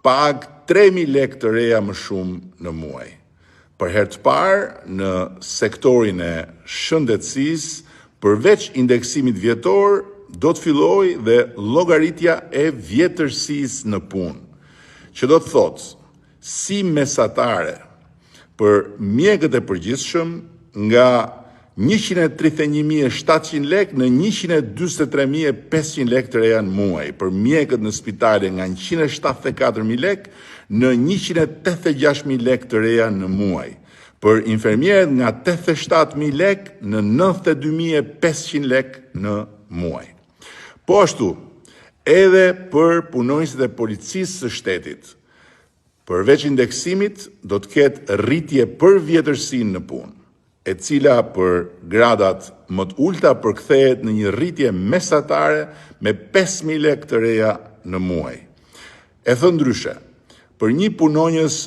pagë 3.000 lekë të reja më shumë në muaj. Për herë të parë në sektorin e shëndetësisë, përveç indeksimit vjetor, do të fillojë dhe llogaritja e vjetërsisë në punë, që do të thotë si mesatare për mjekët e përgjithshëm nga 131.700 lekë në 143.500 lekë të reja në muaj, për mjekët në spitale nga 174.000 lekë në 186.000 lekë të reja në muaj, për infermierët nga 87.000 lekë në 92.500 lekë në muaj. Po ashtu, edhe për punonjësit e policisë së shtetit, përveç indeksimit, do të ketë rritje për vjetërsinë në punë, e cila për gradat më të ulta përkthehet në një rritje mesatare me 5.000 lekë të reja në muaj. E thënë ndryshe, për një punonjës